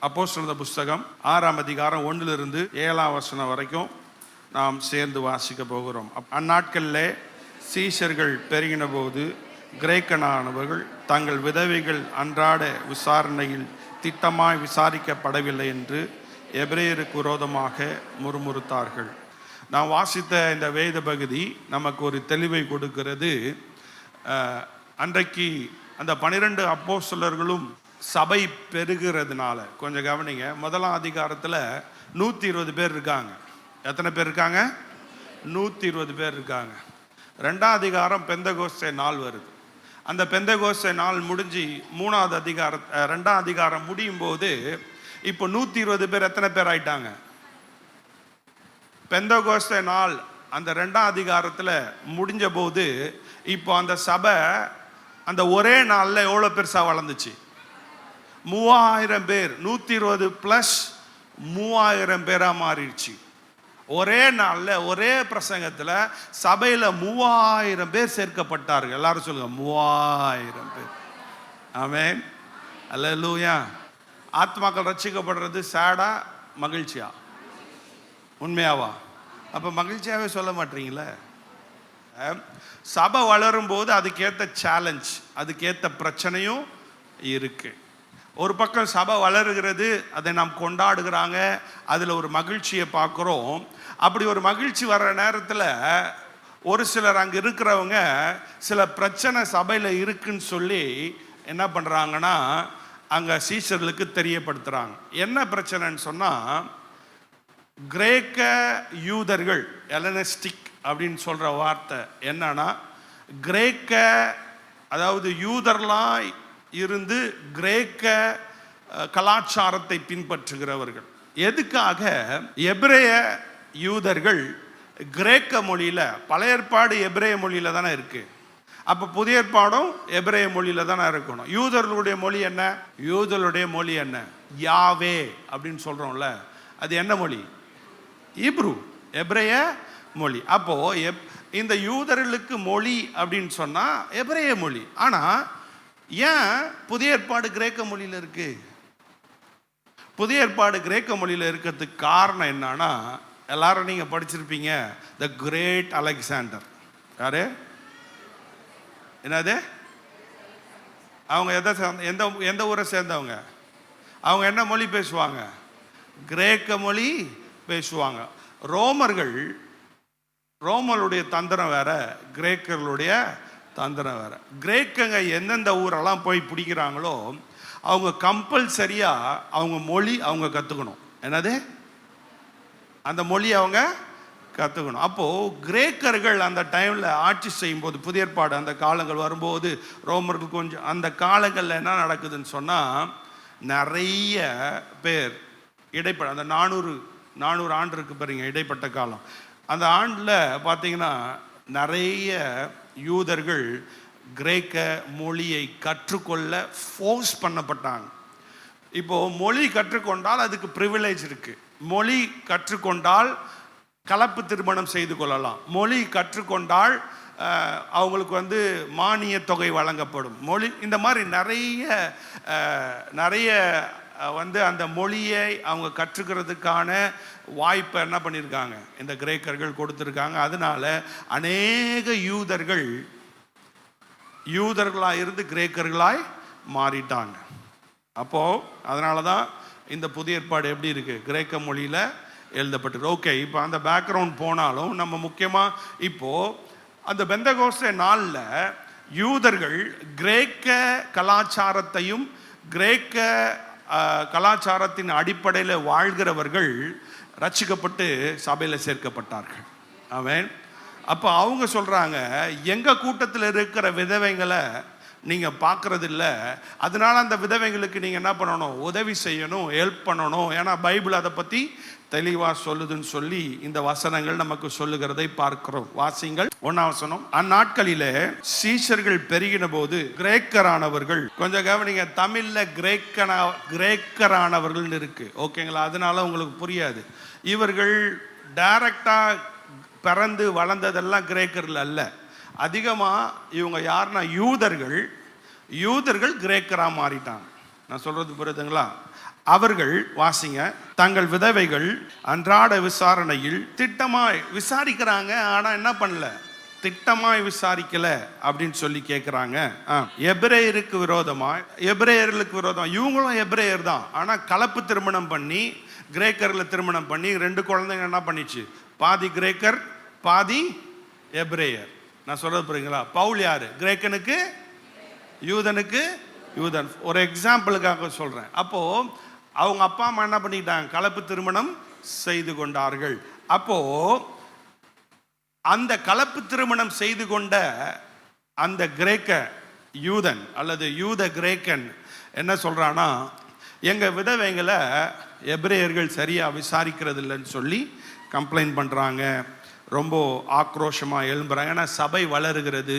அப்போஸ்தலர் புஸ்தகம் 6ஆம் அதிகாரம் 1 7ஆம் வசனம் வரைக்கும் நாம் சேர்ந்து வாசிக்க போகிறோம். அந்நாட்களிலே சீஷர்கள் பெருகின போது கிரேக்கனானவர்கள் தங்கள் விதவைகள் அன்றாட விசாரணையில் திட்டமாய் விசாரிக்கப்படவில்லை என்று எபிரேயருக்கு விரோதமாக முறுமுறுத்தார்கள். நாம் வாசித்த இந்த வேத பகுதி நமக்கு ஒரு தெளிவை கொடுக்கிறது. அன்றைக்கு அந்த 12 அப்போஸ்தலர்களும் சபை பெருகிறதுனால, கொஞ்சம் கவனிங்க, 1ஆம் அதிகாரத்தில் 120 பேர் இருக்காங்க. எத்தனை பேர் இருக்காங்க? 120 பேர் இருக்காங்க. 2ஆம் அதிகாரம் பெந்தகோஸ்தே நாள் வருது. அந்த பெந்தகோஸ்தே நாள் முடிஞ்சு 2ஆம் அதிகாரம் முடியும் போது இப்போ 120 பேர் எத்தனை பேர் ஆயிட்டாங்க? பெந்தகோஸ்தே நாள் அந்த 2ஆம் அதிகாரத்தில் முடிஞ்ச போது இப்போ அந்த சபை அந்த ஒரே நாளில் எவ்வளோ பெருசாக வளர்ந்துச்சு? 3000 பேர். 120 + 3000 பேராக மாறிடுச்சு. ஒரே நாளில் ஒரே பிரசங்கத்தில் சபையில் 3000 பேர் சேர்க்கப்பட்டார்கள். எல்லாரும் சொல்லுங்க, 3000 பேர். ஆமென், அல்லேலூயா. ஆத்மாக்கள் ரட்சிக்கப்படுறது சேடா மகிழ்ச்சியா? உண்மையாவா? அப்போ மகிழ்ச்சியாகவே சொல்ல மாட்டீங்களே. சபை வளரும் போது அதுக்கேற்ற சேலஞ்ச், அதுக்கேற்ற பிரச்சனையும் இருக்கு. ஒரு பக்கம் சபை வளருகிறது, அதை நாம் கொண்டாடுகிறாங்க, அதில் ஒரு மகிழ்ச்சியை பார்க்குறோம். அப்படி ஒரு மகிழ்ச்சி வர்ற நேரத்தில் ஒரு சிலர் அங்கே இருக்கிறவங்க சில பிரச்சனை சபையில் இருக்குன்னு சொல்லி என்ன பண்ணுறாங்கன்னா அங்கே சீஷர்களுக்கு தெரியப்படுத்துகிறாங்க. என்ன பிரச்சனைன்னு சொன்னால், கிரேக்க யூதர்கள், எலனஸ்டிக் அப்படின்னு சொல்கிற வார்த்தை என்னன்னா, கிரேக்க அதாவது யூதர்லாம் இருந்து கிரேக்க கலாச்சாரத்தை பின்பற்றுகிறவர்கள். எதுக்காக? எபிரேய யூதர்கள் கிரேக்க மொழியில், பழைய ஏற்பாடு எபிரேய மொழியில் தானே இருக்குது. அப்போ புதிய ஏற்பாடும் எபிரேய மொழியில் தானே இருக்கணும். யூதர்களுடைய மொழி என்ன? யூதர்களுடைய மொழி என்ன? யாவே அப்படின்னு சொல்கிறோம்ல, அது என்ன மொழி? ஹீப்ரு, எபிரேய மொழி. அப்போது இந்த யூதர்களுக்கு மொழி அப்படின்னு சொன்னால் எபிரேய மொழி. ஆனால் ஏன் புதிய ஏற்பாடு கிரேக்க மொழியில் இருக்கு? புதிய ஏற்பாடு கிரேக்க மொழியில் இருக்கிறதுக்கு காரணம் என்னன்னா, எல்லாரும் நீங்கள் படிச்சிருப்பீங்க, த கிரேட் அலெக்சாண்டர். யாரு? என்னது? அவங்க எந்த ஊரை சேர்ந்தவங்க? அவங்க என்ன மொழி பேசுவாங்க? கிரேக்க மொழி பேசுவாங்க. ரோமர்களுடைய தந்திரம் வேற, கிரேக்கர்களுடைய தந்திரம் வேற. கிரேக்கங்க எந்தெந்த ஊரெல்லாம் போய் பிடிக்கிறாங்களோ அவங்க கம்பல்சரியாக அவங்க மொழி அவங்க கற்றுக்கணும். என்னது? அந்த மொழி அவங்க கற்றுக்கணும். அப்போது கிரேக்கர்கள் அந்த டைமில் ஆட்சி செய்யும்போது, புதிய ஏற்பாடு அந்த காலங்கள் வரும்போது, ரோமர்கள் கொஞ்சம் அந்த காலங்களில் என்ன நடக்குதுன்னு சொன்னால், நிறைய பேர் இடைப்பட அந்த 400 ஆண்டு இருக்கு பாருங்க, இடைப்பட்ட காலம். அந்த ஆண்டில் பார்த்தீங்கன்னா நிறைய யூதர்கள் கிரேக்க மொழியை கற்றுக்கொள்ள ஃபோர்ஸ் பண்ணப்பட்டாங்க. இப்போது மொழி கற்றுக்கொண்டால் அதுக்கு ப்ரிவிலேஜ் இருக்குது. மொழி கற்றுக்கொண்டால் கலப்பு திருமணம் செய்து கொள்ளலாம். மொழி கற்றுக்கொண்டால் அவங்களுக்கு மானிய தொகை வழங்கப்படும். மொழி இந்த மாதிரி நிறைய அந்த மொழியை அவங்க கற்றுக்கிறதுக்கான வாய்ப்பை என்ன பண்ணியிருக்காங்க, இந்த கிரேக்கர்கள் கொடுத்துருக்காங்க. அதனால அநேக யூதர்களாக இருந்து கிரேக்கர்களாய் மாறிட்டாங்க. அப்போது அதனால தான் இந்த புதிய ஏற்பாடு எப்படி இருக்குது? கிரேக்க மொழியில் எழுதப்பட்டிருக்கு. ஓகே, இப்போ அந்த பேக்ரவுண்ட் போனாலும் நம்ம முக்கியமாக இப்போது அந்த பெந்தகோஸ்தே நாளில் யூதர்கள் கிரேக்க கலாச்சாரத்தையும் கிரேக்க கலாச்சாரத்தின் அடிப்படையில் வாழ்கிறவர்கள் ரட்சிக்கப்பட்டு சபையில் சேர்க்கப்பட்டார்கள். ஆமென். அப்போ அவங்க சொல்கிறாங்க, எங்கள் கூட்டத்தில் இருக்கிற விதவைங்களை நீங்கள் பார்க்குறதில்ல, அதனால அந்த விதவைங்களுக்கு நீங்கள் என்ன பண்ணணும்? உதவி செய்யணும், ஹெல்ப் பண்ணணும். ஏன்னா பைபிள் அதை பற்றி தெளிவாக சொல்லுதுன்னு சொல்லி இந்த வசனங்கள் நமக்கு சொல்லுகிறதை பார்க்கிறோம். வாசிங்கள். 1ஆம் வசனம். அந்நாட்களிலே சீஷர்கள் பெருகின போது கிரேக்கரானவர்கள், கொஞ்சம் கவனிங்க, தமிழில் கிரேக்கரானவர்கள் இருக்கு, ஓகேங்களா? அதனால உங்களுக்கு புரியாது. இவர்கள் டைரக்டாக பிறந்து வளர்ந்ததெல்லாம் கிரேக்கர்கள் அல்ல. அதிகமாக இவங்க யாருன்னா யூதர்கள் கிரேக்கராக மாறிட்டாங்க. நான் சொல்கிறது புரியுதுங்களா? அவர்கள் வாசிங்க, தங்கள் விதவைகள் அன்றாட விசாரணையில் திட்டமாய் விசாரிக்கிறாங்க. ஆனா என்ன பண்ணல, திட்டமாய் விசாரிக்கல அப்படின்னு சொல்லி கேட்குறாங்க. எபிரேயருக்கு விரோதமாய், எபிரேயர்களுக்கு விரோதம், இவங்களும் எபிரேயர் தான், ஆனா கலப்பு திருமணம் பண்ணி கிரேக்கர்ல திருமணம் பண்ணி 2 குழந்தைங்க என்ன பண்ணிச்சு, பாதி கிரேக்கர் பாதி எபிரேயர். நான் சொல்றது புரியுங்களா? பவுல் யாரு? கிரேக்கனுக்கு யூதனுக்கு யூதன். ஒரு எக்ஸாம்பிளுக்காக சொல்றேன். அப்போ அவங்க அப்பா அம்மா என்ன பண்ணிட்டாங்க, கலப்பு திருமணம் செய்து கொண்டார்கள். அப்போ அந்த கலப்பு திருமணம் செய்து கொண்ட அந்த கிரேக்க யூதன் அல்லது யூத கிரேக்கன் என்ன சொல்றானா, எங்க விதவைங்களை எபிரேயர்கள் சரியா விசாரிக்கிறது இல்லைன்னு சொல்லி கம்ப்ளைண்ட் பண்றாங்க. ரொம்ப ஆக்ரோஷமாக எழும்புறாங்க. ஏன்னா சபை வளருகிறது,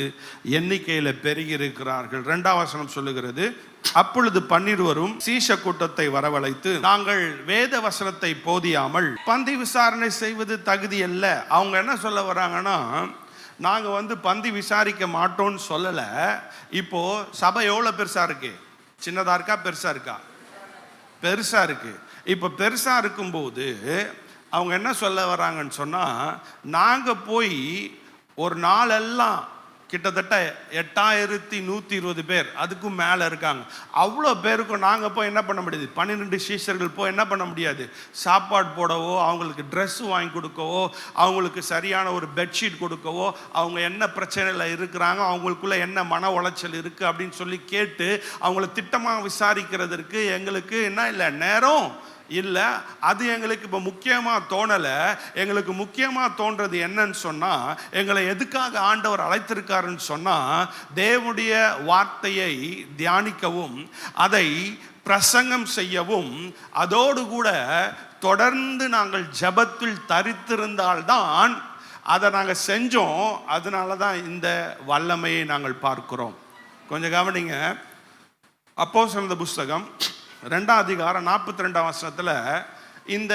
எண்ணிக்கையில் பெருகி இருக்கிறார்கள். 2ஆம் வசனம் சொல்லுகிறது, அப்பொழுது 12 சீஷ கூட்டத்தை வரவழைத்து, நாங்கள் வேத வசனத்தை போதியாமல் பந்தி விசாரணை செய்வது தகுதி அல்ல. அவங்க என்ன சொல்ல வராங்கன்னா, நாங்கள் பந்தி விசாரிக்க மாட்டோம்னு சொல்லலை. இப்போ சபை எவ்வளோ பெருசா இருக்கு? சின்னதா இருக்கா பெருசா இருக்கா? பெருசா இருக்கு. இப்போ பெருசா இருக்கும்போது அவங்க என்ன சொல்ல வராங்கன்னு சொன்னால், நாங்கள் போய் ஒரு நாளெல்லாம் கிட்டத்தட்ட 8120 பேர், அதுக்கும் மேலே இருக்காங்க. அவ்வளோ பேருக்கும் நாங்கள் போய் என்ன பண்ண முடியாது? 12 சீஷர்கள் போய் என்ன பண்ண முடியாது? சாப்பாடு போடவோ, அவங்களுக்கு ட்ரெஸ் வாங்கி கொடுக்கவோ, அவங்களுக்கு சரியான ஒரு பெட்ஷீட் கொடுக்கவோ, அவங்க என்ன பிரச்சனையில் இருக்கிறாங்க, அவங்களுக்குள்ள என்ன மன உளைச்சல் இருக்குது அப்படின்னு சொல்லி கேட்டு அவங்கள திட்டமாக விசாரிக்கிறதுக்கு எங்களுக்கு என்ன இல்லை, நேரம் இல்லை. அது எங்களுக்கு இப்போ முக்கியமாக தோணலை. எங்களுக்கு முக்கியமாக தோன்றது என்னன்னு சொன்னால், எங்களை எதுக்காக ஆண்டவர் அழைத்திருக்காருன்னு சொன்னால், தேவனுடைய வார்த்தையை தியானிக்கவும் அதை பிரசங்கம் செய்யவும், அதோடு கூட தொடர்ந்து நாங்கள் ஜெபத்தில் தரித்திருந்தால்தான் அதை நாங்கள் செஞ்சோம். அதனால தான் இந்த வல்லமையை நாங்கள் பார்க்கிறோம். கொஞ்சம் கவனிங்க. அப்போஸ்தலர் புஸ்தகம் 2ஆம் அதிகாரம் 42ஆம் வசனத்தில் இந்த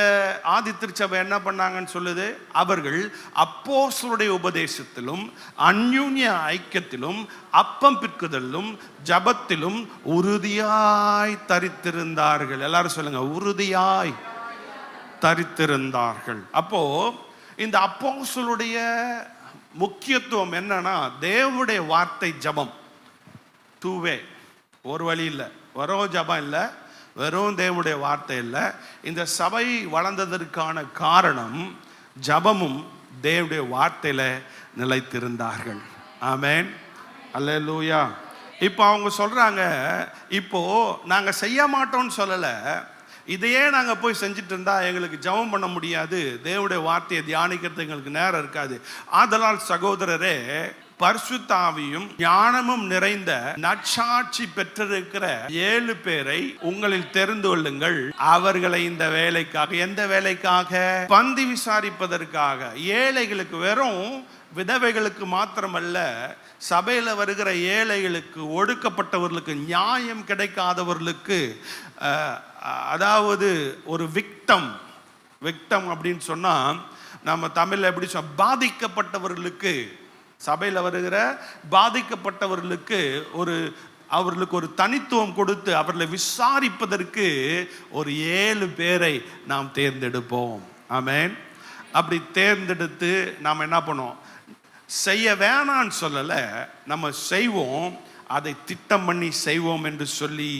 ஆதி திருச்சபை என்ன பண்ணாங்கன்னு சொல்லுது. அவர்கள் அப்போஸ்தலருடைய உபதேசத்திலும் அந்யோன்ய ஐக்கியத்திலும் அப்பம் பிற்குதலும் ஜபத்திலும் உறுதியாய் தரித்திருந்தார்கள். எல்லாரும் சொல்லுங்க, உறுதியாய் தரித்திருந்தார்கள். அப்போ இந்த அப்போஸ்தலருடைய முக்கியத்துவம் என்னன்னா, தேவனுடைய வார்த்தை ஜபம், 2 வே, ஒரு வழி இல்லை, வெறும் ஜபம் இல்லை, வெறும் தேவனுடைய வார்த்தை இல்லை. இந்த சபை வளர்ந்ததற்கான காரணம் ஜபமும் தேவனுடைய வார்த்தையில நிலைத்திருந்தார்கள். ஆமென், அல்லேலூயா. இப்போ அவங்க சொல்றாங்க, இப்போ நாங்க செய்ய மாட்டோம்னு சொல்லலை, இதையே நாங்க போய் செஞ்சுட்டு இருந்தா எங்களுக்கு ஜெபம் பண்ண முடியாது, தேவனுடைய வார்த்தையை தியானிக்கிறது எங்களுக்கு நேரம் இருக்காது. ஆதலால் சகோதரரே, பரிசுத்த ஆவியும் ஞானமும் நிறைந்த நற்சாட்சி பெற்றிருக்கிற 7 பேரை உங்களில் தெரிந்து கொள்ளுங்கள். அவர்களை இந்த வேலைக்காக, எந்த வேலைக்காக? பந்தி விசாரிப்பதற்காக. ஏழைகளுக்கு, வெறும் விதவைகளுக்கு மாத்திரமல்ல, சபையில் வருகிற ஏழைகளுக்கு, ஒடுக்கப்பட்டவர்களுக்கு, நியாயம் கிடைக்காதவர்களுக்கு, அதாவது ஒரு விக்டம் அப்படின்னு சொன்னா நம்ம தமிழ்ல எப்படி சொல்ல, பாதிக்கப்பட்டவர்களுக்கு, சபையில் வருகிற பாதிக்கப்பட்டவர்களுக்கு அவர்களுக்கு ஒரு தனித்துவம் கொடுத்து அவர்களை விசாரிப்பதற்கு ஒரு 7 பேரை நாம் தேர்ந்தெடுப்போம். ஆமென். அப்படி தேர்ந்தெடுத்து நாம் என்ன பண்ணுவோம்? செய்ய வேணான்னு சொல்லலை, நம்ம செய்வோம், அதை திட்டம் பண்ணி செய்வோம் என்று சொல்லி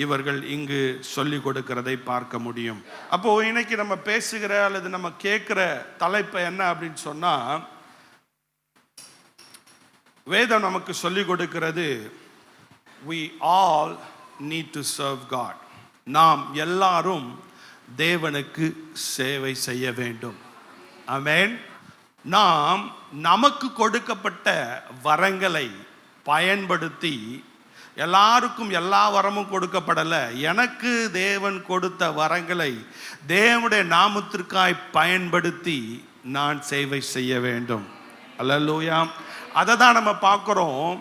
இவர்கள் இங்கு சொல்லி கொடுக்கிறதை பார்க்க முடியும். அப்போ இன்னைக்கு நம்ம பேசுகிற அல்லது நம்ம கேட்கிற தலைப்பு என்ன அப்படின்னு சொன்னா, வேதம் நமக்கு சொல்லிக் கொடுக்கிறது, we all need to serve God. நாம் எல்லாரும் தேவனுக்கு சேவை செய்ய வேண்டும். ஆமென். நாம் நமக்கு கொடுக்கப்பட்ட வரங்களை பயன்படுத்தி, எல்லாருக்கும் எல்லா வரமும் கொடுக்கப்படலை, எனக்கு தேவன் கொடுத்த வரங்களை தேவனுடைய நாமத்திற்காய் பயன்படுத்தி நான் சேவை செய்ய வேண்டும். அல்லேலூயா. அதை தான் நம்ம பார்க்கிறோம்.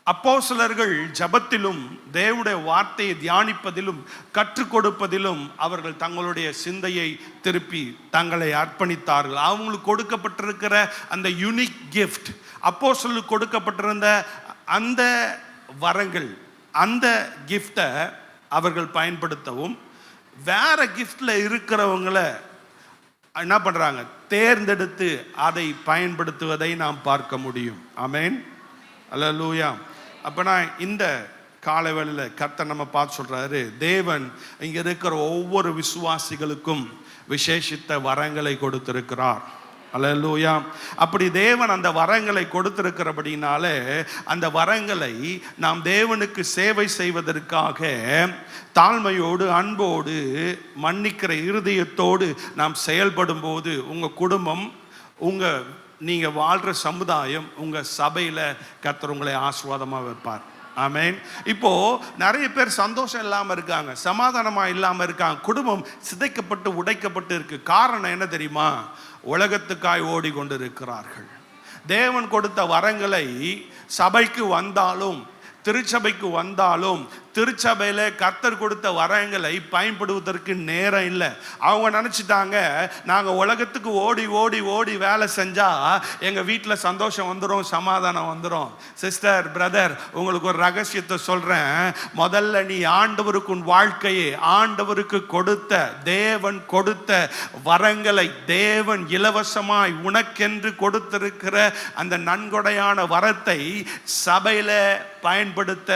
அப்போஸ்தலர்கள் ஜபத்திலும் தேவனுடைய வார்த்தையை தியானிப்பதிலும் கற்றுக் கொடுப்பதிலும் அவர்கள் தங்களுடைய சிந்தையை திருப்பி தங்களை அர்ப்பணித்தார்கள். அவங்களுக்கு கொடுக்கப்பட்டிருக்கிற அந்த யூனிக் கிஃப்ட், அப்போஸ்தலருக்கு கொடுக்கப்பட்டிருந்த அந்த வரங்கள், அந்த கிஃப்டை அவர்கள் பயன்படுத்தவும், வேற கிஃப்ட்ல இருக்கிறவங்கள என்ன பண்றாங்க, தேர்ந்தெடுத்து அதை பயன்படுத்துவதை நாம் பார்க்க முடியும். ஆமென், அல்லேலூயா. அப்பனா இந்த காலவேளையில் கர்த்தர் நம்ம பார்த்து சொல்றாரு, தேவன் இங்க இருக்கிற ஒவ்வொரு விசுவாசிகளுக்கும் விசேஷித்த வரங்களை கொடுத்திருக்கிறார். அல்லேலூயா. அப்படி தேவன் அந்த வரங்களை கொடுத்திருக்கிறபடினாலே அந்த வரங்களை நாம் தேவனுக்கு சேவை செய்வதற்காக தாழ்மையோடு, அன்போடு, மன்னிக்கிற இருதயத்தோடு நாம் செயல்படும் போது உங்க குடும்பம், நீங்க வாழ்ற சமுதாயம், உங்க சபையில கர்த்தர் உங்களை ஆசீர்வாதமா வைப்பார். ஆமென். இப்போ நிறைய பேர் சந்தோஷம் இல்லாம இருக்காங்க, சமாதானமா இல்லாம இருக்காங்க, குடும்பம் சிதைக்கப்பட்டு உடைக்கப்பட்டு இருக்கு. காரணம் என்ன தெரியுமா? உலகத்துக்காய் ஓடிக்கொண்டிருக்கிறார்கள். தேவன் கொடுத்த வரங்களை சபைக்கு வந்தாலும், திருச்சபைக்கு வந்தாலும், திருச்சபையில கர்த்தர் கொடுத்த வரங்களை பயன்படுவதற்கு நேரம் இல்லை. அவங்க நினைச்சிட்டாங்க, நாங்க உலகத்துக்கு ஓடி ஓடி ஓடி வேலை செஞ்சா எங்க வீட்டில் சந்தோஷம் வந்துடும், சமாதானம் வந்துடும். சிஸ்டர், பிரதர், உங்களுக்கு ஒரு ரகசியத்தை சொல்றேன். முதல்ல நீ ஆண்டவருக்கு உன் வாழ்க்கையை, ஆண்டவருக்கு கொடுத்த, தேவன் கொடுத்த வரங்களை, தேவன் இலவசமாய் உனக்கென்று கொடுத்திருக்கிற அந்த நன்கொடையான வரத்தை சபையில பயன்படுத்த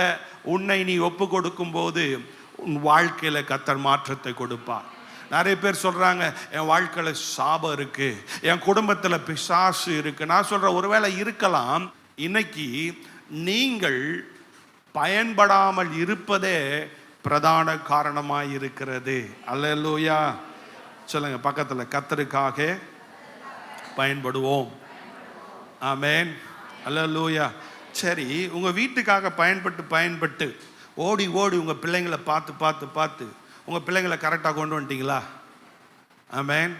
உன்னை நீ ஒப்பு கொடுக்கும் போது உன் வாழ்க்கையில கர்த்தர் மாற்றத்தை கொடுப்பார். நிறைய பேர் சொல்றாங்க, என் வாழ்க்கையில சாபம் இருக்கு, என் குடும்பத்துல பிசாசு இருக்கு. நான் சொல்றேன், ஒருவேளை இருக்கலாம். இன்னைக்கு நீங்கள் பயன்படாமல் இருப்பதே பிரதான காரணமாய் இருக்கிறது. அல்லேலூயா. சொல்லுங்க பக்கத்துல, கர்த்தருக்காக பயன்படுவோம். ஆமென், அல்லேலூயா. சரி, உங்கள் வீட்டுக்காக பயன்பட்டு ஓடி ஓடி உங்கள் பிள்ளைங்களை பார்த்து உங்கள் பிள்ளைங்களை கரெக்டாக கொண்டு வந்துட்டீங்களா? ஆமென்,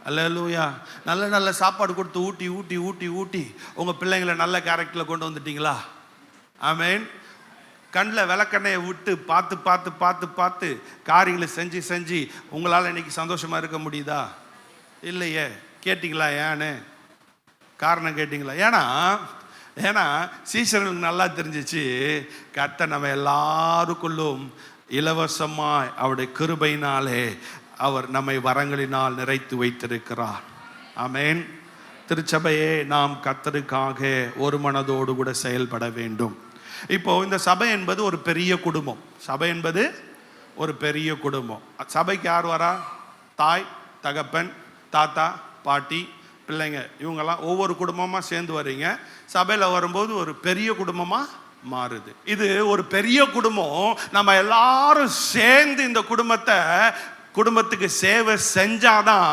அல்லேலூயா. நல்ல நல்ல சாப்பாடு கொடுத்து ஊட்டி ஊட்டி ஊட்டி ஊட்டி உங்கள் பிள்ளைங்களை நல்ல கேரக்டரில் கொண்டு வந்துட்டீங்களா? ஆமென். கண்ணில் விளக்கெண்ணையை விட்டு பார்த்து காரியங்களை செஞ்சு உங்களால் இன்னைக்கு சந்தோஷமாக இருக்க முடியுதா? இல்லையே. கேட்டிங்களா? ஏன்னு காரணம் கேட்டிங்களா? ஏன்னா சீசர்களுக்கு நல்லா தெரிஞ்சிச்சு, கர்த்தர் நம்ம எல்லாருக்குள்ளும் இலவசமாய் அவருடைய கிருபையினாலே அவர் நம்மை வரங்களினால் நிறைத்து வைத்திருக்கிறார். ஆமென். திருச்சபையே, நாம் கர்த்தருக்காக ஒரு மனதோடு கூட செயல்பட வேண்டும். இப்போ இந்த சபை என்பது ஒரு பெரிய குடும்பம். சபை என்பது ஒரு பெரிய குடும்பம். சபைக்கு யார் வரா? தாய், தகப்பன், தாத்தா, பாட்டி, பிள்ளைங்க, இவங்கெல்லாம் ஒவ்வொரு குடும்பமாக சேர்ந்து வர்றீங்க. சபையில் வரும்போது ஒரு பெரிய குடும்பமாக மாறுது. இது ஒரு பெரிய குடும்பம். நம்ம எல்லாரும் சேர்ந்து இந்த குடும்பத்துக்கு சேவை செஞ்சாதான்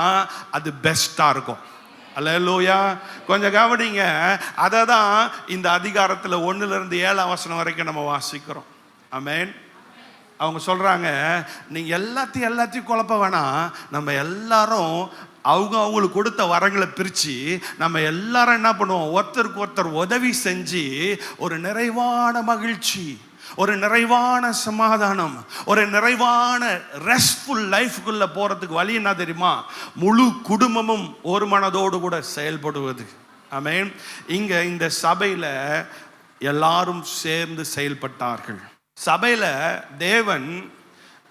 அது பெஸ்ட்டாக இருக்கும். அல்லேலூயா. கொஞ்சம் கவனிங்க. அதை தான் இந்த அதிகாரத்தில் 1 7 வசனம் வரைக்கும் நம்ம வாசிக்கிறோம். ஆமென். அவங்க சொல்கிறாங்க, நீங்கள் எல்லாத்தையும் குழப்ப வேணாம். நம்ம எல்லாரும் அவங்களுக்கு கொடுத்த வரங்களை பிரித்து நம்ம எல்லாரும் என்ன பண்ணுவோம்? ஒருத்தருக்கு ஒருத்தர் உதவி செஞ்சு ஒரு நிறைவான மகிழ்ச்சி, ஒரு நிறைவான சமாதானம், ஒரு நிறைவான ரெஸ்ட்ஃபுல் லைஃப்குள்ளே போகிறதுக்கு வழி என்ன தெரியுமா? முழு குடும்பமும் ஒரு மனதோடு கூட செயல்படுவது. ஆமென். இங்கே இந்த சபையில் எல்லாரும் சேர்ந்து செயல்பட்டார்கள். சபையில் தேவன்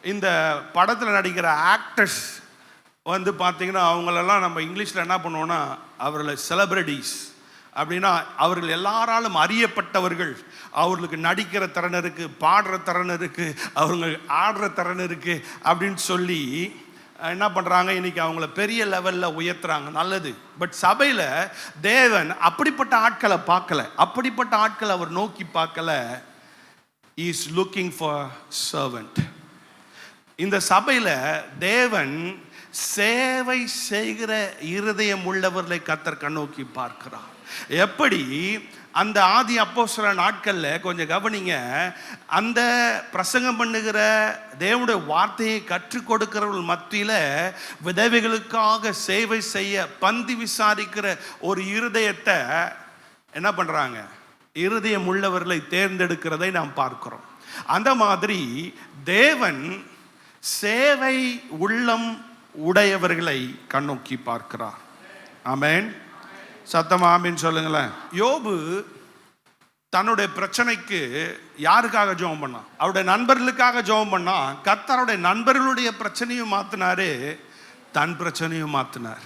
இந்த படத்தில் நடிக்கிற ஆக்டர்ஸ் பார்த்தீங்கன்னா, அவங்களெல்லாம் நம்ம இங்கிலீஷில் என்ன பண்ணுவோன்னா, அவர்களை செலிபிரிட்டிஸ் அப்படின்னா, அவர்கள் எல்லாராலும் அறியப்பட்டவர்கள். அவர்களுக்கு நடிக்கிற திறன் இருக்குது, பாடுற திறன் இருக்குது, அவங்க ஆடுற திறன் இருக்குது அப்படின்னு சொல்லி என்ன பண்ணுறாங்க, இன்னைக்கு அவங்கள பெரிய லெவலில் உயர்த்துறாங்க. நல்லது. பட் சபையில் தேவன் அப்படிப்பட்ட ஆட்களை பார்க்கல, அப்படிப்பட்ட ஆட்களை அவர் நோக்கி பார்க்கல. Is looking for servant. இந்த சபையில் தேவன் சேவை செய்கிற இருதயம் உள்ளவர்களை கர்த்தர் கண்ணோக்கி பார்க்கிறார். எப்படி அந்த ஆதி அப்போஸ்தல நாட்களில் கொஞ்சம் கவனிங்க, அந்த பிரசங்கம் பண்ணுகிற தேவனுடைய வார்த்தையை கற்றுக் கொடுக்கிறவர்கள் மத்தியில் விதவைகளுக்காக சேவை செய்ய பந்தி விசாரிக்கிற ஒரு இருதயத்தை என்ன பண்ணுறாங்க? இருதயம் உள்ளவர்களை தேர்ந்தெடுக்கிறதை நாம் பார்க்கிறோம். அந்த மாதிரி தேவன் சேவை உள்ளம் உடையவர்களை கண்ணோக்கி பார்க்கிறார். ஆமென். சத்தமா ஆமென் சொல்லுங்களேன். யோபு தன்னுடைய பிரச்சனைக்கு யாருக்காக ஜெபம் பண்ணான்? அவருடைய நண்பர்களுக்காக ஜெபம் பண்ணான். கர்த்தருடைய நண்பர்களுடைய பிரச்சனையும் மாத்தினாரு, தன் பிரச்சனையும் மாத்தினார்.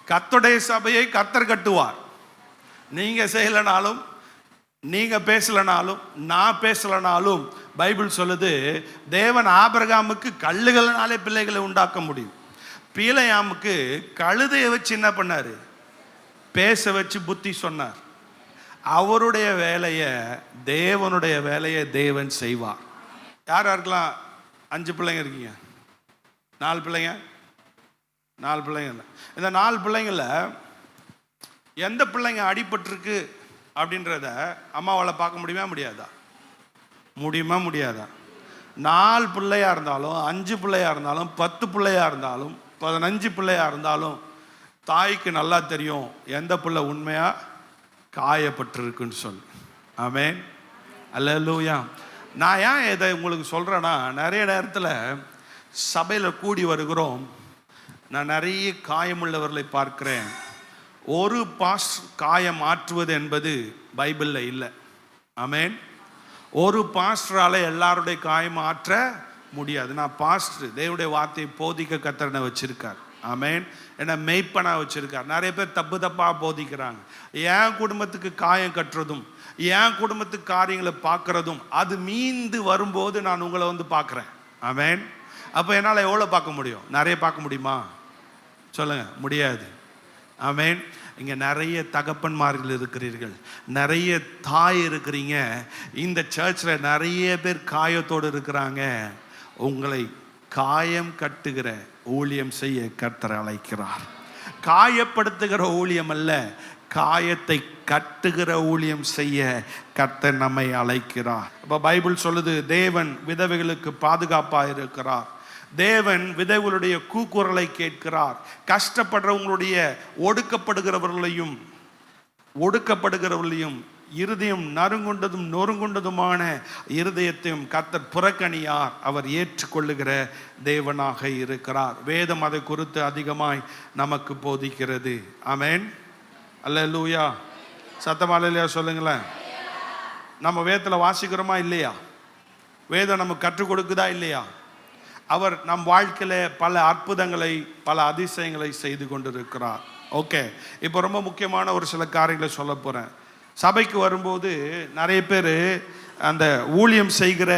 கர்த்தருடைய சபையை கர்த்தர் கட்டுவார். நீங்க செய்யலனாலும், நீங்க பேசலனாலும், நான் பேசலனாலும் பைபிள் சொல்லுது, தேவன் ஆபிரகாமுக்கு கல்லுகளினாலே பிள்ளைகளை உண்டாக்க முடியும். பீலையாமுக்கு கழுதையை வச்சு என்ன பண்ணாரு? பேச வச்சு புத்தி சொன்னார். அவருடைய வேலையை, தேவனுடைய வேலையை தேவன் செய்வார். யாரா இருக்கலாம்? 5 பிள்ளைங்க இருக்கீங்க, 4 பிள்ளைங்க, 4 பிள்ளைங்க. இந்த 4 பிள்ளைங்கள எந்த பிள்ளைங்க அடிபட்டிருக்கு அப்படின்றத அம்மாவால் பார்க்க முடியுமா முடியாதா? முடியுமா முடியாதா? 4 பிள்ளையா இருந்தாலும், 5 பிள்ளையா இருந்தாலும், 10 பிள்ளையா இருந்தாலும், 15 பிள்ளையா இருந்தாலும் தாய்க்கு நல்லா தெரியும் எந்த பிள்ளை உண்மையா காயப்பட்டிருக்குன்னு சொல்லி. ஆமென், அல்லேலூயா. நான் ஏன் இதை உங்களுக்கு சொல்கிறேன்னா, நிறைய நேரத்தில் சபையில் கூடி வருகிறோம், நான் நிறைய காயமுள்ளவர்களை பார்க்கிறேன். ஒரு பாஸ்டர் காயம் ஆற்றுவது என்பது பைபிளில் இல்லை. ஆமென். ஒரு பாஸ்டரால் எல்லாருடைய காயம் ஆற்ற முடியாது. நான் பாஸ்டர், தேவனுடைய வார்த்தையை போதிக்க கர்த்தர் வச்சிருக்கார். ஆமென். என்ன மெய்ப்பனா வச்சிருக்கார். நிறைய பேர் தப்பு தப்பாக போதிக்கிறாங்க. என் குடும்பத்துக்கு காயம் கட்டுறதும், என் குடும்பத்துக்கு காரியங்களை பார்க்கறதும், அது மீண்டு வரும்போது நான் உங்களை வந்து பார்க்குறேன். ஆமென். அப்போ என்னால் எவ்வளோ பார்க்க முடியும்? நிறைய பார்க்க முடியுமா? சொல்லுங்க, முடியாது. ஆமென். இங்கே நிறைய தகப்பன்மார்கள் இருக்கிறீர்கள், நிறைய தாய் இருக்கிறீங்க. இந்த சர்ச்சில் நிறைய பேர் காயத்தோடு இருக்கிறாங்க. உங்களை காயம் கட்டுகிற ஊழியம் செய்ய கர்த்தர் அழைக்கிறார். காயப்படுத்துகிற ஊழியம் அல்ல, காயத்தை கட்டுகிற ஊழியம் செய்ய கர்த்தர் நம்மை அழைக்கிறார். இப்போ பைபிள் சொல்லுது, தேவன் விதவைகளுக்கு பாதுகாப்பாக இருக்கிறார். தேவன் விதவைகளுடைய கூக்குரலை கேட்கிறார். கஷ்டப்படுறவங்களுடைய, ஒடுக்கப்படுகிறவர்களையும் இருதயம் நறுங்குண்டதும் நொறுங்குண்டதுமான இருதயத்தையும் கர்த்தர் புறக்கணியார். அவர் ஏற்றுக்கொள்ளுகிற தேவனாக இருக்கிறார். வேதம் அதை குறித்து அதிகமாய் நமக்கு போதிக்கிறது. ஆமென், அல்லேலூயா. சத்தமா அல்லேலூயா சொல்லுங்களேன். நம்ம வேதத்தில் வாசிக்கிறோமா இல்லையா? வேதம் நமக்கு கற்றுக் கொடுக்குதா இல்லையா? அவர் நம் வாழ்க்கையில் பல அற்புதங்களை, பல அதிசயங்களை செய்து கொண்டிருக்கிறார். ஓகே, இப்போ ரொம்ப முக்கியமான ஒரு சில காரியங்களை சொல்ல போகிறேன். சபைக்கு வரும்போது நிறைய பேர் அந்த ஊழியம் செய்கிற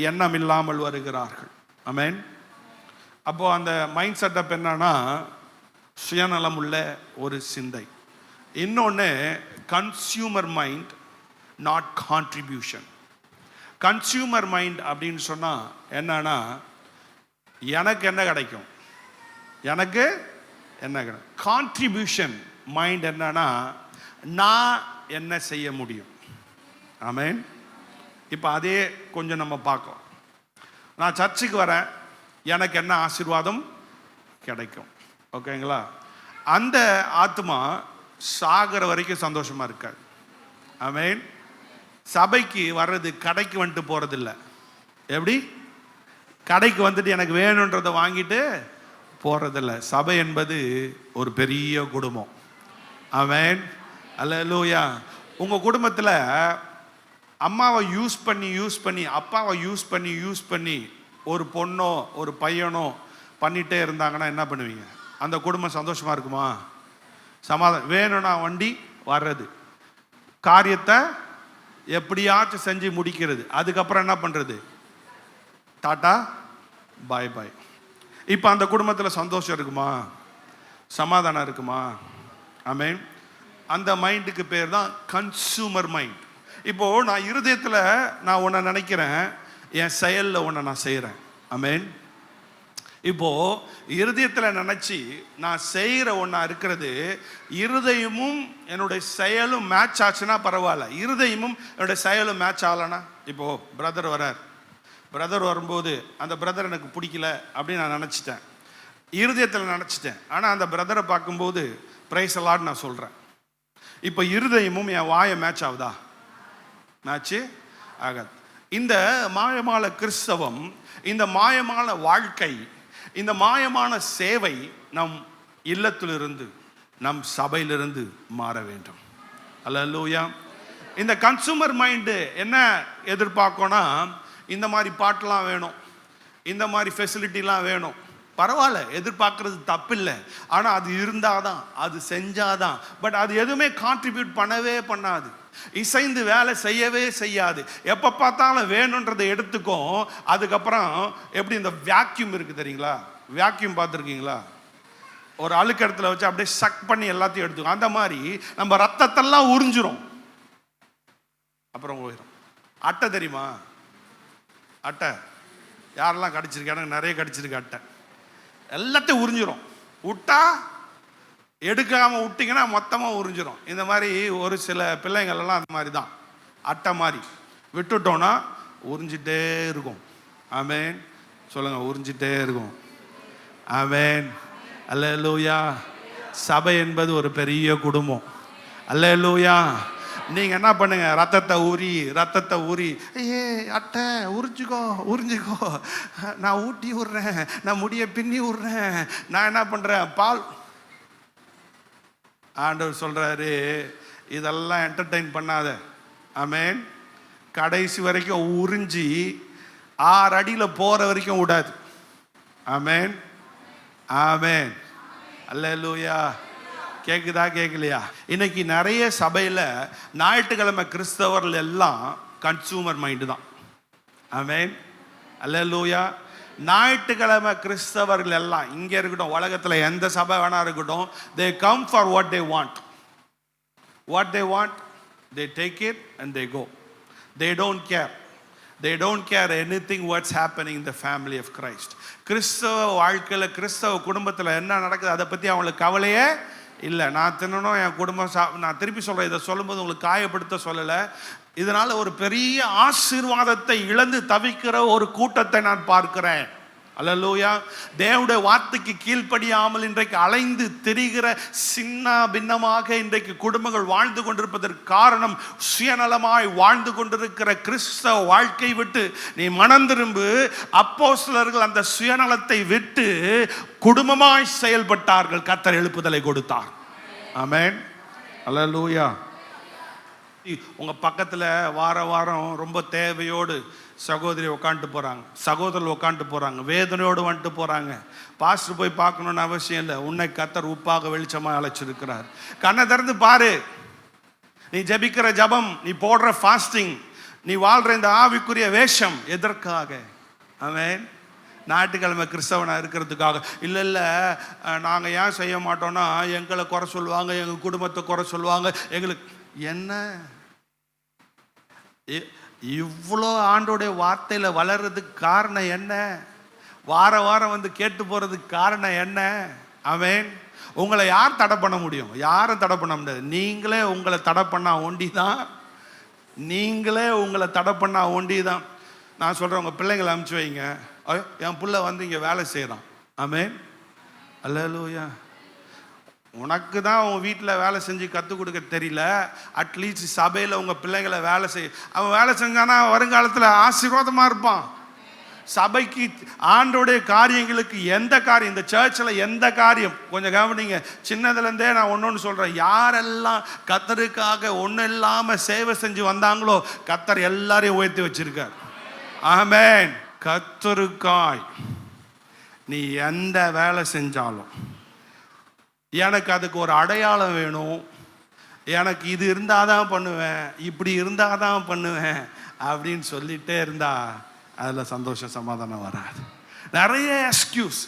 எண்ணம் இல்லாமல் வருகிறார்கள். ஆமென். அப்போது அந்த மைண்ட் செட்டப் என்னன்னா, சுயநலம் உள்ள ஒரு சிந்தை. இன்னொன்று consumer mind, not contribution. Consumer mind அப்படின்னு சொன்னால் என்னன்னா, எனக்கு என்ன கிடைக்கும், எனக்கு என்ன கிடைக்கும். கான்ட்ரிபியூஷன் மைண்ட் என்னன்னா, நான் என்ன செய்ய முடியும். ஆமென். இப்போ அதே கொஞ்சம் நம்ம பார்க்கலாம். நான் சர்ச்சுக்கு வரேன், எனக்கு என்ன ஆசீர்வாதம் கிடைக்கும். ஓகேங்களா? அந்த ஆத்மா சாகிற வரைக்கும் சந்தோஷமா இருக்காது. ஆமென். சபைக்கு வர்றது கடைக்கு வந்துட்டு போறதில்லை. எப்படி? கடைக்கு வந்துட்டு எனக்கு வேணுன்றதை வாங்கிட்டு போறதில்லை. சபை என்பது ஒரு பெரிய குடும்பம். ஆமென், அல்லேலூயா. உங்கள் குடும்பத்தில் அம்மாவை யூஸ் பண்ணி அப்பாவை யூஸ் பண்ணி ஒரு பொண்ணோ ஒரு பையனோ பண்ணிகிட்டே இருந்தாங்கன்னா என்ன பண்ணுவீங்க? அந்த குடும்பம் சந்தோஷமாக இருக்குமா? சமாதானம் வேணும்னா வண்டி வர்றது, காரியத்தை எப்படியாச்சும் செஞ்சு முடிக்கிறது, அதுக்கப்புறம் என்ன பண்ணுறது? டாட்டா பாய் பாய். இப்போ அந்த குடும்பத்தில் சந்தோஷம் இருக்குமா? சமாதானம் இருக்குமா? ஆமென். அந்த மைண்டுக்கு பேர் தான் கன்சூமர் மைண்ட். இப்போது நான் இருதயத்தில் நான் உன்னை நினைக்கிறேன், என் செயலில் உன்னை நான் செய்கிறேன். ஆமென். இப்போது இருதயத்தில் நினச்சி நான் செய்கிற ஒன்றா இருக்கிறது, இருதயமும் என்னுடைய செயலும் மேட்ச் ஆச்சுன்னா பரவாயில்ல. இருதயமும் என்னுடைய செயலும் மேட்ச் ஆகலைன்னா, இப்போது பிரதர் வரும்போது அந்த பிரதர் எனக்கு பிடிக்கல அப்படின்னு நான் நினச்சிட்டேன், இருதயத்தில் நினச்சிட்டேன். ஆனால் அந்த பிரதரை பார்க்கும்போது பிரைஸ் அலாட் நான் சொல்கிறேன். இப்போ இருதயமும் என் வாயை மேட்ச் ஆகுதா? மேட்ச்சு ஆகாது. இந்த மாயமான கிறிஸ்தவம், இந்த மாயமான வாழ்க்கை, இந்த மாயமான சேவை நம் இல்லத்திலிருந்து, நம் சபையிலிருந்து மாற வேண்டும். அல்லேலூயா. இந்த கன்சூமர் மைண்டு என்ன எதிர்பார்க்கோன்னா, இந்த மாதிரி பாட்டெலாம் வேணும், இந்த மாதிரி ஃபெசிலிட்டிலாம் வேணும். பரவாயில்ல, எதிர்பார்க்கறது தப்பில்லை. ஆனால் அது இருந்தாதான், அது செஞ்சாதான். பட் அது எதுவுமே கான்ட்ரிபியூட் பண்ணவே பண்ணாது, இசைந்து வேலை செய்யவே செய்யாது. எப்போ பார்த்தாலும் வேணுன்றதை எடுத்துக்கும். அதுக்கப்புறம் எப்படி இந்த வேக்யூம் இருக்குது தெரியுங்களா? வேக்யூம் பார்த்துருக்கீங்களா? ஒரு அழுக்கு இடத்துல வச்சு அப்படியே சக் பண்ணி எல்லாத்தையும் எடுத்துக்கும். அந்த மாதிரி நம்ம ரத்தத்தெல்லாம் உறிஞ்சிரும், அப்புறம் போயிடும். அட்டை தெரியுமா? அட்டை யாரெல்லாம் கடிச்சிருக்கு? எனக்கு நிறைய கடிச்சிருக்கு அட்டை. எல்லாத்தையும் உறிஞ்சிரும். விட்டா எடுக்காமல் விட்டிங்கன்னா மொத்தமாக உறிஞ்சிரும். இந்த மாதிரி ஒரு சில பிள்ளைங்களெல்லாம் அந்த மாதிரி தான், அட்டை மாதிரி விட்டுட்டோன்னா உறிஞ்சிட்டே இருக்கும். ஆமேன் சொல்லுங்கள், உறிஞ்சிட்டே இருக்கும். ஆமேன், அல்லேலூயா. சபை என்பது ஒரு பெரிய குடும்பம். அல்லேலூயா. நீங்கள் என்ன பண்ணுங்க, ரத்தத்தை ஊறி ஏ அட்டை உறிஞ்சிக்கோ உறிஞ்சிக்கோ, நான் ஊட்டி விட்றேன், நான் முடிய பின்னி விட்றேன், நான் என்ன பண்ணுறேன், பால். ஆண்டவர் சொல்கிறாரு, இதெல்லாம் என்டர்டெயின் பண்ணாத. ஆமேன். கடைசி வரைக்கும் உறிஞ்சி 6 அடியில் போகிற வரைக்கும் விடாது. ஆமேன், ஆமேன், அல்லேலூயா. கேட்குதா கேட்கலையா? இன்னைக்கு நிறைய சபையில் ஞாயிற்றுக்கிழமை கிறிஸ்தவர்கள் எல்லாம் கன்சூமர் மைண்டு தான். ஆமேன், அல்லேலூயா. ஞாயிற்றுக்கிழமை கிறிஸ்தவர்கள் எல்லாம் இங்கே இருக்கட்டும், உலகத்தில் எந்த சபை வேணா இருக்கட்டும், they come for what they want. What they want, they take it and they go. They don't care. They don't care anything what's happening in the family of Christ. கிறிஸ்தவ வாழ்க்கையில், கிறிஸ்தவ குடும்பத்தில் என்ன நடக்குது அதை பற்றி அவங்களுக்கு கவலையே இல்லை. நான் தின்னணும், என் குடும்பம் நான் திருப்பி சொல்கிறேன், இதை சொல்லும்போது உங்களுக்கு காயப்படுத்த சொல்லலை. இதனால் ஒரு பெரிய ஆசீர்வாதத்தை இழந்து தவிக்கிற ஒரு கூட்டத்தை நான் பார்க்கிறேன். அல்லேலூயா. தேவனுடைய வார்த்தைக்கு கீழ்ப்படியாமல் இன்றைக்கு அலைந்து திரிகிற சின்ன பின்னமாக இன்றைக்கு குடும்பங்கள் வாழ்ந்து கொண்டிருப்பதற்கு காரணம், சுயநலமாய் வாழ்ந்து கொண்டிருக்கிற கிறிஸ்தவ வாழ்க்கை விட்டு நீ மனம் திரும்பு. அப்போஸ்தலர்கள் அந்த சுயநலத்தை விட்டு குடும்பமாய் செயல்பட்டார்கள். கர்த்தர் எழுப்புதலை கொடுத்தார். ஆமென், அல்லேலூயா. உங்க பக்கத்துல வாரம் ரொம்ப தேவையோடு சகோதரி உட்காந்துட்டு போறாங்க, சகோதரர் உட்காந்துட்டு போறாங்க, வேதனையோடு வந்துட்டு போறாங்க. பாஸ்டர் போய் பார்க்கணும்னு அவசியம் இல்லை. உன்னை கர்த்தர் உப்பாக வெளிச்சமாக அழைச்சிருக்கிறார். கண்ணை திறந்து பாரு. நீ ஜெபிக்கிற ஜபம், நீ போடுற ஃபாஸ்டிங், நீ வாழ்ற இந்த ஆவிக்குரிய வேஷம் எதற்காக? ஆமென். ஞாயிற்றுக்கிழமை கிறிஸ்தவனாக இருக்கிறதுக்காக இல்லை. நாங்கள் ஏன் செய்ய மாட்டோம்னா எங்களை குறை சொல்லுவாங்க, எங்கள் குடும்பத்தை குறை சொல்லுவாங்க. எங்களுக்கு என்ன இவ்வளோ ஆண்டோடைய வார்த்தையில் வளர்றதுக்கு காரணம் என்ன? வாரம் வந்து கேட்டு போகிறதுக்கு காரணம் என்ன? ஆமென். உங்களை யார் தடை பண்ண முடியும்? யாரும் தடை பண்ண முடியாது. நீங்களே உங்களை தடை பண்ணா ஒண்டி தான். நீங்களே உங்களை தடை பண்ணா ஒண்டி தான். நான் சொல்கிறேன், உங்கள் பிள்ளைங்களை அனுப்பிச்சு வைங்க. என் பிள்ளை வந்து இங்கே வேலை செய்கிறான். ஆமென், அல்லேலூயா. உனக்கு தான் உன் வீட்டில் வேலை செஞ்சு கற்றுக் கொடுக்க தெரியல, அட்லீஸ்ட் சபையில் உங்கள் பிள்ளைங்களை வேலை செய்ய. அவன் வேலை செஞ்சானா வருங்காலத்தில் ஆசீர்வாதமாக இருப்பான். சபைக்கு ஆண்டோடைய காரியங்களுக்கு எந்த காரியம், இந்த சர்ச்சில் எந்த காரியம் கொஞ்சம் கவனிங்க. சின்னதுலேருந்தே நான் ஒன்று சொல்கிறேன், யாரெல்லாம் கர்த்தருக்காக ஒன்றும் இல்லாமல் சேவை செஞ்சு வந்தாங்களோ கர்த்தர் எல்லாரையும் உயர்த்தி வச்சிருக்கார். ஆமென். கர்த்தருக்காய் நீ எந்த வேலை செஞ்சாலும் எனக்கு அதுக்கு ஒரு அடையாளம் வேணும், எனக்கு இது இருந்தால் தான் பண்ணுவேன், இப்படி இருந்தால் தான் பண்ணுவேன் அப்படின்னு சொல்லிகிட்டே இருந்தா அதில் சந்தோஷம் சமாதானம் வராது. நிறைய எக்ஸ்கியூஸ்.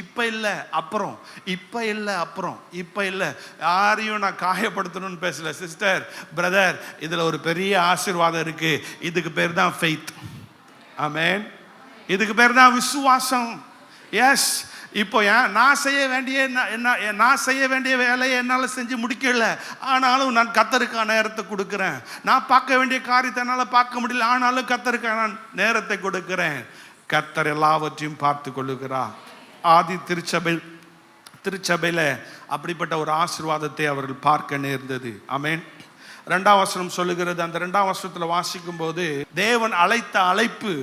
இப்போ இல்லை அப்புறம், இப்போ இல்லை அப்புறம், இப்போ இல்லை. யாரையும் நான் காயப்படுத்தணும்னு பேசல சிஸ்டர், பிரதர். இதில் ஒரு பெரிய ஆசீர்வாதம் இருக்குது. இதுக்கு பேர் தான் ஃபெய்த். ஆமென். இதுக்கு பேர் தான் விசுவாசம். எஸ். இப்போ நான் செய்ய வேண்டிய வேலையை என்னால் செஞ்சு முடிக்கல, ஆனாலும் நான் கர்த்தருக்கான நேரத்தை கொடுக்குறேன். நான் பார்க்க வேண்டிய காரியத்தை என்னால் பார்க்க முடியல, ஆனாலும் கர்த்தருக்கான நான் நேரத்தை கொடுக்குறேன். கர்த்தர் எல்லாவற்றையும் பார்த்து கொள்ளுகிறார். ஆதி திருச்சபையில் அப்படிப்பட்ட ஒரு ஆசீர்வாதத்தை அவர்கள் பார்க்க நேர்ந்தது. ஆமென். 2ஆம் வசனம் சொல்லுகிறது. அந்த 2ஆம் வசனத்தில் வாசிக்கும் போது, தேவன் அழைத்த அழைப்பு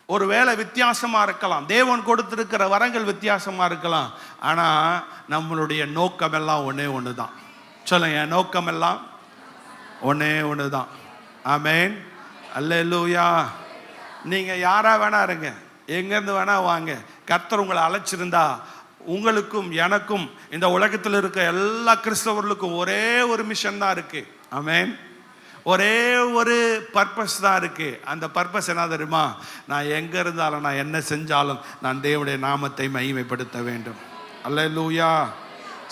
ஒருவேளை வித்தியாசமாக இருக்கலாம், தேவன் கொடுத்திருக்கிற வரங்கள் வித்தியாசமாக இருக்கலாம், ஆனால் நம்மளுடைய நோக்கம் எல்லாம் ஒன்றே ஒன்று தான். சொல்லுங்க, நோக்கம் எல்லாம் ஒன்னே ஒன்று தான். ஆமேன். அல்லேலூயா. நீங்கள் யாரா வேணா இருங்க, எங்கேருந்து வேணா வாங்க, கர்த்தர் உங்களை அழைச்சிருந்தா உங்களுக்கும் எனக்கும் இந்த உலகத்தில் இருக்க எல்லா கிறிஸ்தவர்களுக்கும் ஒரே ஒரு மிஷன் தான் இருக்கு. ஆமேன். ஒரே ஒரு பர்பஸ் தான் இருக்கு. அந்த பர்பஸ் என்ன தெரியுமா? நான் எங்க இருந்தாலும், நான் என்ன செஞ்சாலும், நான் தேவனுடைய நாமத்தை மகிமைப்படுத்த வேண்டும். அல்லேலூயா.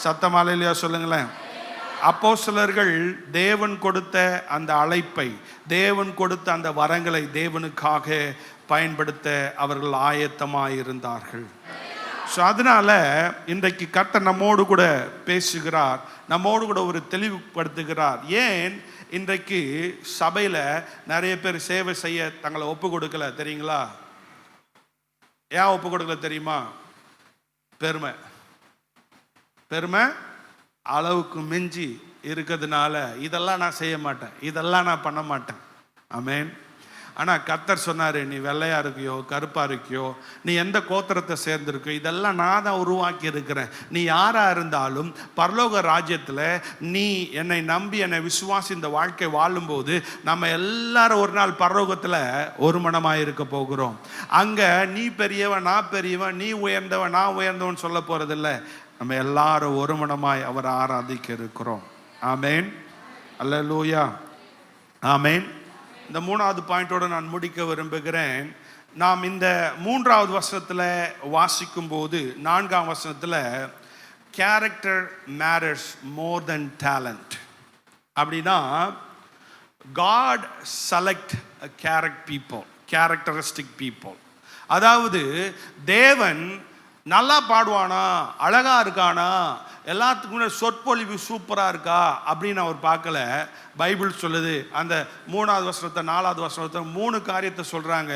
சத்தமா அல்லேலூயா சொல்லுங்களேன். அப்போஸ்தலர்கள் தேவன் கொடுத்த அந்த அழைப்பை, தேவன் கொடுத்த அந்த வரங்களை தேவனுக்காக பயன்படுத்த அவர்கள் ஆயத்தமாயிருந்தார்கள். ஸோ அதனால இன்றைக்கு கர்த்தர் நம்மோடு கூட பேசுகிறார், நம்மோடு கூட ஒரு தெளிவுபடுத்துகிறார். ஏன் இன்றைக்கு சபையில் நிறைய பேர் சேவை செய்ய தங்களை ஒப்பு கொடுக்கல தெரியுங்களா? ஏன் ஒப்பு கொடுக்கல தெரியுமா? பெருமை. பெருமை அளவுக்கு மிஞ்சி இருக்கிறதுனால இதெல்லாம் நான் செய்ய மாட்டேன், இதெல்லாம் நான் பண்ண மாட்டேன். ஆமேன். ஆனால் கர்த்தர் சொன்னார், நீ வெள்ளையா இருக்கியோ கருப்பா இருக்கியோ, நீ எந்த கோத்திரத்தை சேர்ந்திருக்கியோ, இதெல்லாம் நான் தான் உருவாக்கி இருக்கிறேன். நீ யாரா இருந்தாலும் பரலோக ராஜ்யத்தில் நீ என்னை நம்பி என்னை விசுவாசி இந்த வாழ்க்கை வாழும்போது நம்ம எல்லாரும் ஒரு நாள் பரலோகத்தில் ஒரு மனமாக இருக்க போகிறோம். அங்கே நீ பெரியவன் நான் பெரியவன், நீ உயர்ந்தவன் நான் உயர்ந்தவன் சொல்ல போறதில்லை. நம்ம எல்லாரும் ஒரு மனமாய் அவரை ஆராதிக்க இருக்கிறோம். ஆமேன். அல்லேலூயா. ஆமேன். இந்த மூணாவது பாயிண்டோட நான் முடிக்க விரும்புகிறேன். நாம் இந்த மூன்றாவது வசனத்தில் வாசிக்கும் போது, நான்காம் வசனத்தில் கேரக்டர் மேட்டர்ஸ் மோர் தென் டேலண்ட் அப்படின்னா, God select கேரக்டரிஸ்டிக் பீப்புள். அதாவது தேவன் நல்லா பாடுவானா, அழகா இருக்கானா, எல்லாத்துக்கும் சொற்பொழிவு சூப்பராக இருக்கா அப்படின்னு அவர் பார்க்கல. பைபிள் சொல்லுது, அந்த 3வது வசனத்தை 4வது வசனத்தை 3 காரியத்தை சொல்றாங்க.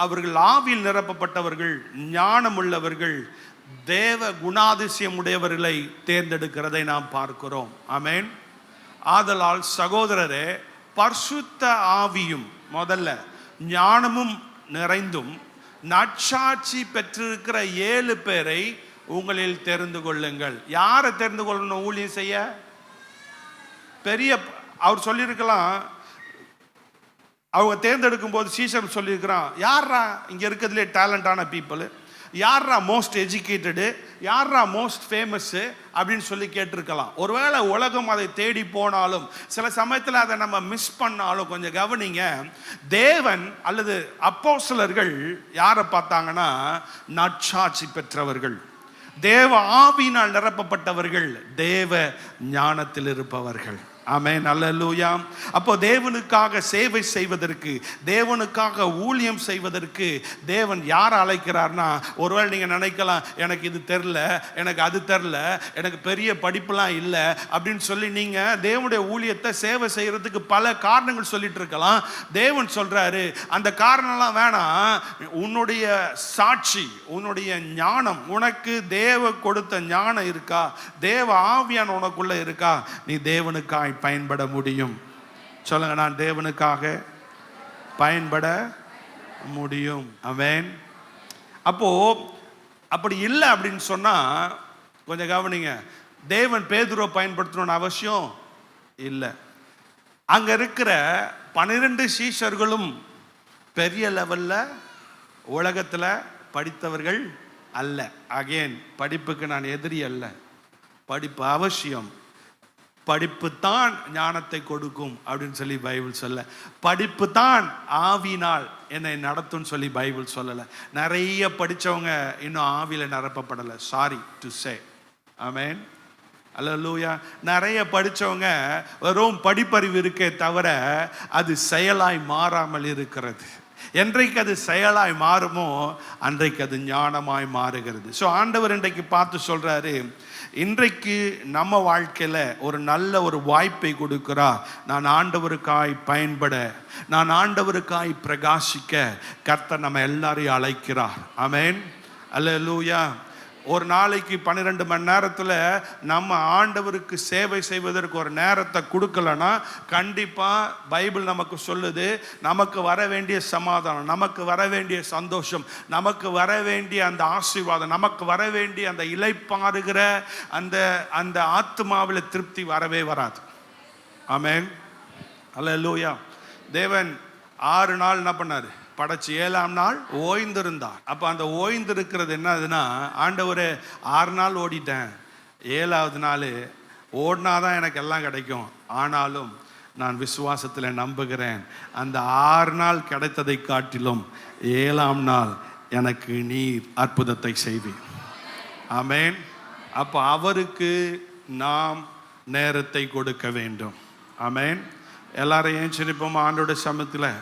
அவர்கள் ஆவியில் நிரப்பப்பட்டவர்கள், ஞானம் உள்ளவர்கள், தேவ குணாதிசயம் உடையவர்களை தேர்ந்தெடுக்கிறதை நாம் பார்க்கிறோம். ஆமேன். ஆதலால் சகோதரரே, பரிசுத்த ஆவியும் முதல்ல ஞானமும் நிறைந்தும் நற்சாட்சி பெற்றிருக்கிற 7 பேரை உங்களில் தெரிந்து கொள்ளுங்கள். யாரை தெரிந்து கொள்ளணும் ஊழியம் செய்ய? பெரிய அவர் சொல்லியிருக்கலாம், அவங்க தேர்ந்தெடுக்கும் போது சீசர் சொல்லியிருக்கிறான், யாரா இங்கே இருக்கிறதுலே டேலண்டான பீப்புள், யாரா மோஸ்ட் எஜுகேட்டடு, யாரா மோஸ்ட் ஃபேமஸ்ஸு அப்படின்னு சொல்லி கேட்டிருக்கலாம். ஒருவேளை உலகம் அதை தேடி போனாலும், சில சமயத்தில் அதை நம்ம மிஸ் பண்ணாலும், கொஞ்சம் கவனிங்க, தேவன் அல்லது அப்போஸ்தலர்கள் யாரை பார்த்தாங்கன்னா, நற்சாட்சி பெற்றவர்கள், தேவ ஆவியினால் நிரப்பப்பட்டவர்கள், தேவ ஞானத்தில் இருப்பவர்கள். ஆமென். அல்லேலூயா. அப்போ தேவனுக்காக சேவை செய்வதற்கு, தேவனுக்காக ஊழியம் செய்வதற்கு தேவன் யாரை அழைக்கிறார்னா, ஒருவேளை நீங்க நினைக்கலாம், எனக்கு இது தெரில, எனக்கு அது தெரில, எனக்கு பெரிய படிப்புலாம் இல்லை அப்படின்னு சொல்லி நீங்க தேவனுடைய ஊழியத்தை சேவை செய்யறதுக்கு பல காரணங்கள் சொல்லிட்டு இருக்கலாம். தேவன் சொல்றாரு, அந்த காரணம்லாம் வேணாம். உன்னுடைய சாட்சி, உன்னுடைய ஞானம், உனக்கு தேவ கொடுத்த ஞானம் இருக்கா, தேவ ஆவியான உனக்குள்ள இருக்கா, நீ தேவனுக்காக பயன்பட முடியும். சொல்லுங்க, நான் தேவனுக்காக பயன்பட முடியும். ஆமென். அப்போ அப்படி இல்லை அப்படின்னு சொன்னா, கொஞ்சம் கவனிங்க, தேவன் பேதுருவை பயன்படுத்தணும்னு அவசியம் இல்லை. அங்க இருக்கிற 12 சீஷர்களும் பெரிய லெவல்ல உலகத்துல படித்தவர்கள் அல்ல. அகேன், படிப்புக்கு நான் எதிரி அல்ல, படிப்பு அவசியம். படிப்பு தான் ஞானத்தை கொடுக்கும் அப்படின்னு சொல்லி பைபிள் சொல்ல, படிப்பு தான் ஆவினால் என்னை நடத்தும் சொல்லி பைபிள் சொல்லலை. நிறைய படித்தவங்க இன்னும் ஆவியில நிரப்பப்படலை. Sorry to say. ஆமென். அல்லேலூயா. நிறைய படித்தவங்க வெறும் படிப்பறிவு இருக்கே தவிர அது செயலாய் மாறாமல் இருக்கிறது. என்றைக்கு அது செயலாய் மாறுமோ அன்றைக்கு அது ஞானமாய் மாறுகிறது. ஸோ ஆண்டவர் இன்றைக்கு பார்த்து சொல்றாரு, இன்றைக்கு நம்ம வாழ்க்கையில் ஒரு நல்ல ஒரு வாய்ப்பை கொடுக்கிறார். நான் ஆண்டவருக்காய் பயன்பட, நான் ஆண்டவருக்காய் பிரகாசிக்க கர்த்தர் நம்ம எல்லாரையும் அழைக்கிறார். ஆமென். அல்லேலூயா. ஒரு நாளைக்கு 12 மணி நேரத்தில் நம்ம ஆண்டவருக்கு சேவை செய்வதற்கு ஒரு நேரத்தை கொடுக்கலன்னா கண்டிப்பாக பைபிள் நமக்கு சொல்லுது, நமக்கு வர வேண்டிய சமாதானம், நமக்கு வர வேண்டிய சந்தோஷம், நமக்கு வர வேண்டிய அந்த ஆசீர்வாதம், நமக்கு வர வேண்டிய அந்த இளைப்பாறுகிற அந்த அந்த ஆத்மாவில் திருப்தி வரவே வராது. ஆமென். அல்லேலூயா. தேவன் 6 நாள் என்ன பண்ணாரு? படைச்சு 7ஆம் நாள் ஓய்ந்திருந்தார். அப்ப அந்த ஓய்ந்திருக்கிறது என்னதுன்னா, ஆண்டவரே 6 நாள் ஓடிட்டேன், 7ஆவது நாள் ஓடினாதான் எனக்கு எல்லாம் கிடைக்கும், ஆனாலும் நான் விசுவாசத்தில் நம்புகிறேன், அந்த 6 நாள் கிடைத்ததை காட்டிலும் 7ஆம் நாள் எனக்கு நீர் அற்புதத்தை செய்வீர். ஆமென். அப்போ அவருக்கு நாம் நேரத்தை கொடுக்க வேண்டும். ஆமென். எல்லாரும் ஏன் சிரிப்போம் ஆண்டோட சமத்தில்.